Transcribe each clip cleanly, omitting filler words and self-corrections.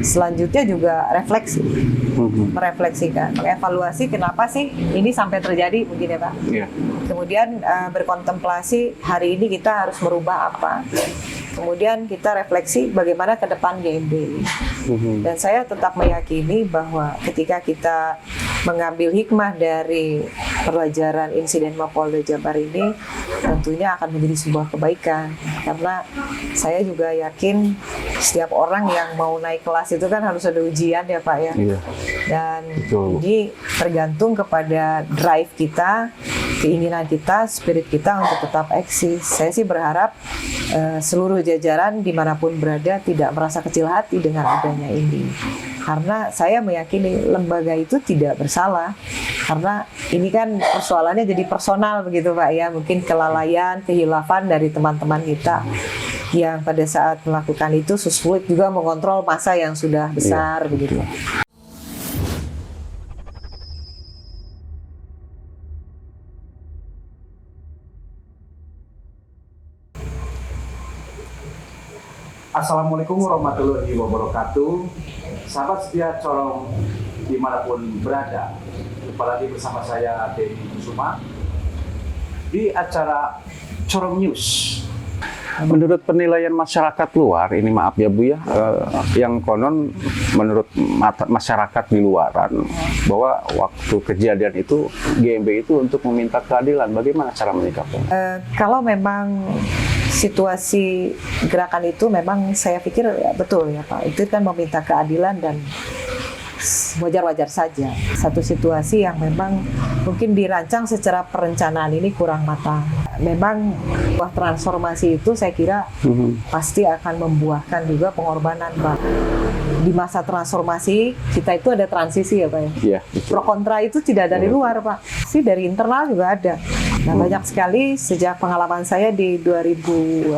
selanjutnya juga refleksi, merefleksikan, mengevaluasi kenapa sih ini sampai terjadi mungkin ya Pak. Kemudian berkontemplasi hari ini kita harus merubah apa. Kemudian kita refleksi bagaimana ke depan GMB. Dan saya tetap meyakini bahwa ketika kita mengambil hikmah dari pelajaran insiden Mapolda Jabar ini, tentunya akan menjadi sebuah kebaikan. Karena saya juga yakin setiap orang yang mau naik kelas itu kan harus ada ujian ya Pak ya. Dan ini tergantung kepada drive kita, keinginan kita, spirit kita untuk tetap eksis. Saya sih berharap seluruh jajaran dimanapun berada tidak merasa kecil hati dengan adanya ini. Karena saya meyakini lembaga itu tidak bersalah. Karena ini kan persoalannya jadi personal begitu Pak ya. Mungkin kelalaian, kehilafan dari teman-teman kita yang pada saat melakukan itu sulit juga mengontrol massa yang sudah besar begitu. Assalamualaikum warahmatullahi wabarakatuh. Sahabat setia Corong dimanapun berada, apalagi bersama saya Denny Kusuma di acara Corong News. Menurut penilaian masyarakat luar, ini maaf ya Bu ya, yang konon menurut masyarakat di luaran bahwa waktu kejadian itu GMB itu untuk meminta keadilan. Bagaimana cara menyikapinya? Kalau memang situasi gerakan itu memang saya pikir ya, betul ya Pak, itu kan meminta keadilan dan wajar-wajar saja. Satu situasi yang memang mungkin dirancang secara perencanaan ini kurang matang. Memang buah transformasi itu saya kira pasti akan membuahkan juga pengorbanan Pak. Di masa transformasi kita itu ada transisi ya Pak ya. Pro kontra itu tidak dari luar Pak, sih dari internal juga ada. Nah banyak sekali sejak pengalaman saya di 2012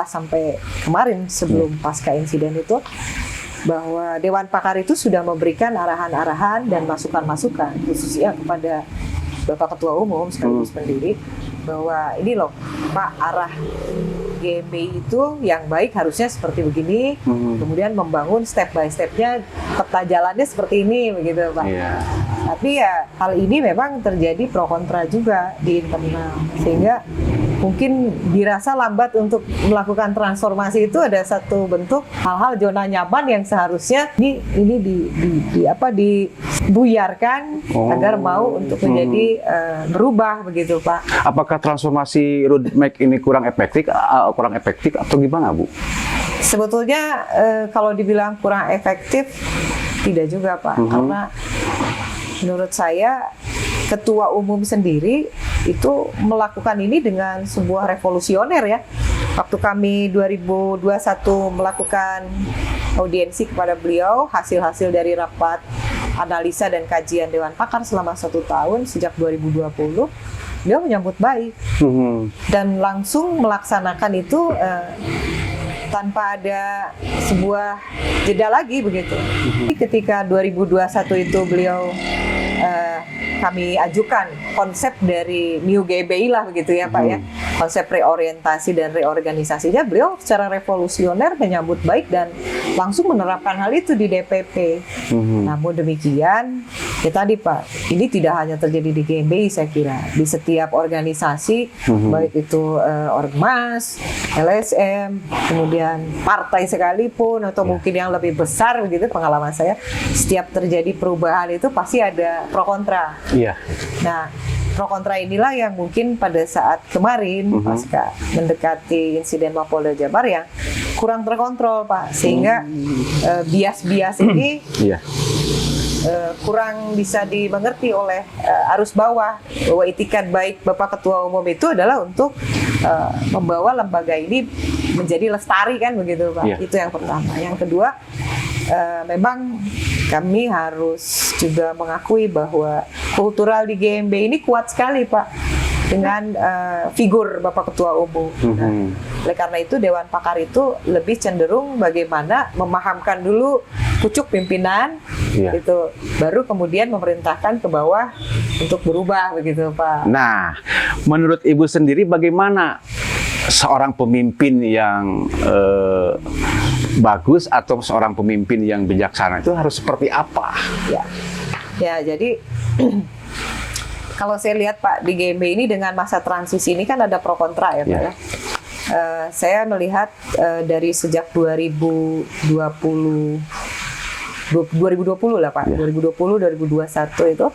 sampai kemarin sebelum pasca insiden itu, bahwa Dewan Pakar itu sudah memberikan arahan-arahan dan masukan-masukan khususnya kepada Bapak Ketua Umum sekaligus pendiri bahwa ini loh Pak, arah GMB itu yang baik harusnya seperti begini, kemudian membangun step by stepnya, peta jalannya seperti ini begitu Pak. Tapi ya hal ini memang terjadi pro kontra juga di internal, sehingga mungkin dirasa lambat untuk melakukan transformasi. Itu ada satu bentuk hal-hal zona nyaman yang seharusnya ini dibuyarkan agar mau untuk menjadi berubah begitu Pak. Apakah transformasi roadmap ini kurang efektif atau gimana Bu? Sebetulnya kalau dibilang kurang efektif tidak juga Pak, karena menurut saya Ketua Umum sendiri itu melakukan ini dengan sebuah revolusioner ya. Waktu kami 2021 melakukan audiensi kepada beliau, hasil-hasil dari rapat analisa dan kajian Dewan Pakar selama 1 tahun sejak 2020, beliau menyambut baik dan langsung melaksanakan itu tanpa ada sebuah jeda lagi begitu. Ketika 2021 itu beliau kami ajukan konsep dari New GBI lah begitu ya Pak ya, konsep reorientasi dan reorganisasinya, beliau secara revolusioner menyambut baik dan langsung menerapkan hal itu di DPP. Namun demikian ya tadi Pak, ini tidak hanya terjadi di GBI, saya kira di setiap organisasi baik itu Ormas, LSM, kemudian partai sekalipun atau mungkin yang lebih besar begitu, pengalaman saya setiap terjadi perubahan itu pasti ada pro kontra. Nah, pro kontra inilah yang mungkin pada saat kemarin pasca mendekati insiden Mapolda Jabar yang kurang terkontrol Pak, sehingga bias-bias ini kurang bisa dimengerti oleh arus bawah, bahwa itikat baik Bapak Ketua Umum itu adalah untuk membawa lembaga ini menjadi lestari kan begitu Pak. Itu yang pertama. Yang kedua, memang kami harus juga mengakui bahwa kultural di GMB ini kuat sekali Pak dengan figur Bapak Ketua Umum. Nah, oleh karena itu Dewan Pakar itu lebih cenderung bagaimana memahamkan dulu pucuk pimpinan, itu baru kemudian memerintahkan ke bawah untuk berubah begitu Pak. Nah, menurut Ibu sendiri bagaimana seorang pemimpin yang bagus atau seorang pemimpin yang bijaksana itu harus seperti apa? Ya, jadi kalau saya lihat Pak di GMB ini dengan masa transisi ini kan ada pro kontra ya Pak ya. Saya melihat dari sejak 2020 lah Pak, 2020 2021 itu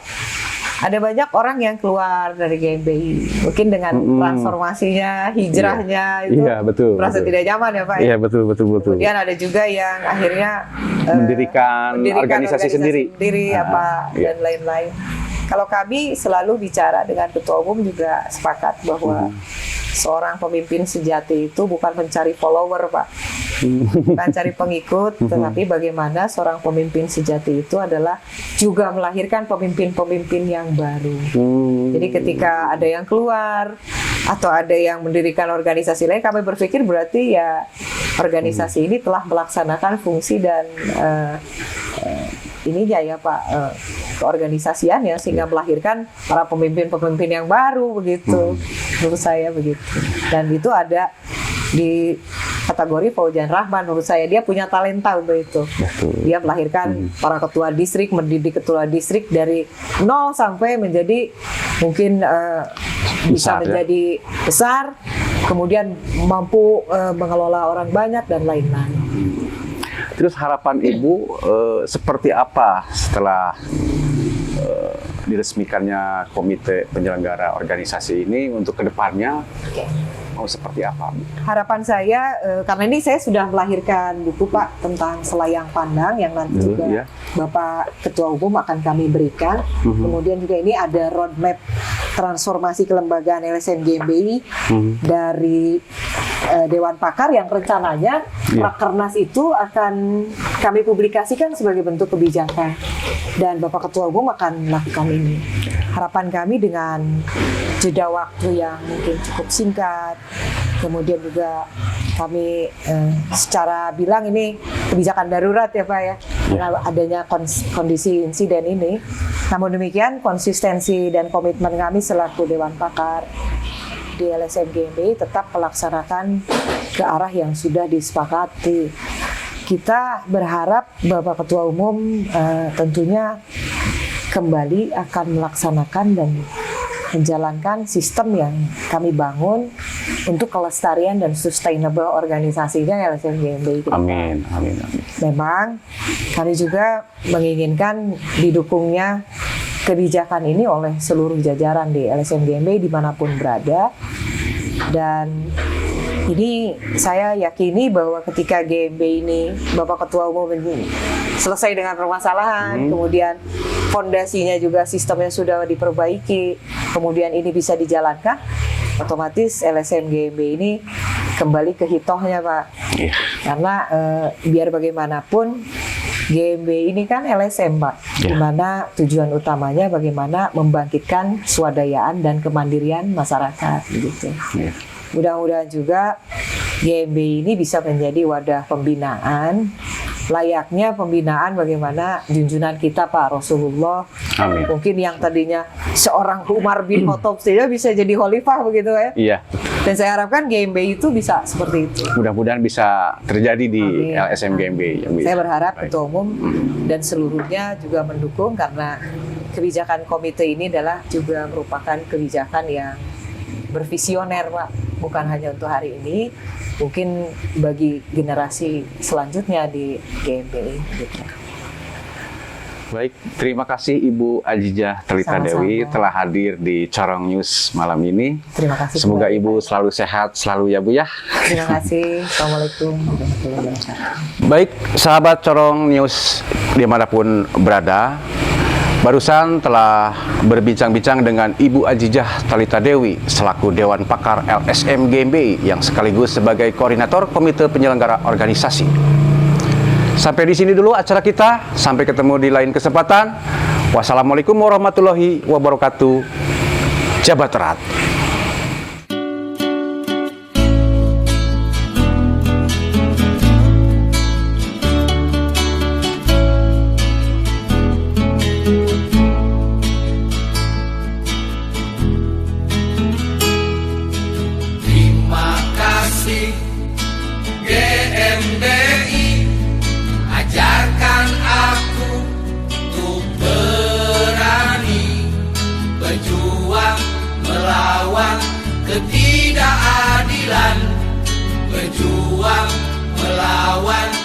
ada banyak orang yang keluar dari GMBI, mungkin dengan transformasinya, hijrahnya itu betul, merasa tidak nyaman ya Pak. Iya, betul. Kemudian ada juga yang akhirnya mendirikan organisasi sendiri dan lain-lain. Kalau kami selalu bicara dengan ketua umum juga sepakat bahwa seorang pemimpin sejati itu bukan mencari follower Pak, bukan cari pengikut, tetapi bagaimana seorang pemimpin sejati itu adalah juga melahirkan pemimpin-pemimpin yang baru. Jadi ketika ada yang keluar atau ada yang mendirikan organisasi lain, kami berpikir berarti ya organisasi ini telah melaksanakan fungsi dan ininya ya Pak, keorganisasiannya sehingga melahirkan para pemimpin-pemimpin yang baru begitu. Menurut saya begitu. Dan itu ada di kategori Fauzian Rahman, menurut saya dia punya talenta untuk itu. Dia melahirkan para ketua distrik, mendidik ketua distrik dari nol sampai menjadi mungkin bisa menjadi besar, kemudian mampu mengelola orang banyak dan lain-lain. Terus harapan Ibu seperti apa setelah diresmikannya komite penyelenggara organisasi ini untuk kedepannya? Mau seperti apa? Harapan saya, karena ini saya sudah melahirkan buku Pak tentang selayang pandang yang nanti juga Bapak Ketua Umum akan kami berikan. Kemudian juga ini ada roadmap transformasi kelembagaan LSM GMBI dari Dewan Pakar yang rencananya Rakernas itu akan kami publikasikan sebagai bentuk kebijakan. Dan Bapak Ketua Umum akan melakukan ini. Harapan kami dengan jeda waktu yang mungkin cukup singkat, kemudian juga kami secara bilang ini kebijakan darurat ya Pak ya, karena adanya kondisi insiden ini. Namun demikian konsistensi dan komitmen kami selaku Dewan Pakar di LSM GMBI tetap melaksanakan ke arah yang sudah disepakati. Kita berharap Bapak Ketua Umum tentunya kembali akan melaksanakan dan menjalankan sistem yang kami bangun untuk kelestarian dan sustainable organisasinya LSM GMBI. Amin. Memang kami juga menginginkan didukungnya kebijakan ini oleh seluruh jajaran di LSM GMBI dimanapun berada. Dan ini saya yakini bahwa ketika GMB ini Bapak Ketua Umum selesai dengan permasalahan, kemudian fondasinya juga sistemnya sudah diperbaiki, kemudian ini bisa dijalankan, otomatis LSM GMB ini kembali ke hitohnya Pak. Karena biar bagaimanapun GMB ini kan LSM Pak, di mana tujuan utamanya bagaimana membangkitkan swadayaan dan kemandirian masyarakat gitu. Mudah-mudahan juga GMB ini bisa menjadi wadah pembinaan, layaknya pembinaan bagaimana junjungan kita Pak Rasulullah. Amin. Mungkin yang tadinya seorang Umar bin Khattab saja bisa jadi khalifah begitu ya. Iya. Dan saya harapkan GMB itu bisa seperti itu. Mudah-mudahan bisa terjadi di LSM GMB. Saya berharap Ketua Umum dan seluruhnya juga mendukung, karena kebijakan komite ini adalah juga merupakan kebijakan yang bervisioner Pak, bukan hanya untuk hari ini, mungkin bagi generasi selanjutnya di GMBI gitu. Baik, terima kasih Ibu Azijah Thalita Dewi telah hadir di Corong News malam ini. Terima kasih. Semoga Ibu selalu sehat selalu ya Bu ya. Terima kasih. Assalamualaikum warahmatullahi wabarakatuh. Baik, sahabat Corong News dimanapun berada, barusan telah berbincang-bincang dengan Ibu Azijah Thalita Dewi selaku Dewan Pakar LSM GMBI yang sekaligus sebagai koordinator komite penyelenggara organisasi. Sampai di sini dulu acara kita. Sampai ketemu di lain kesempatan. Wassalamualaikum warahmatullahi wabarakatuh. Jabat erat. Terima kasih GMBI berjuang melawan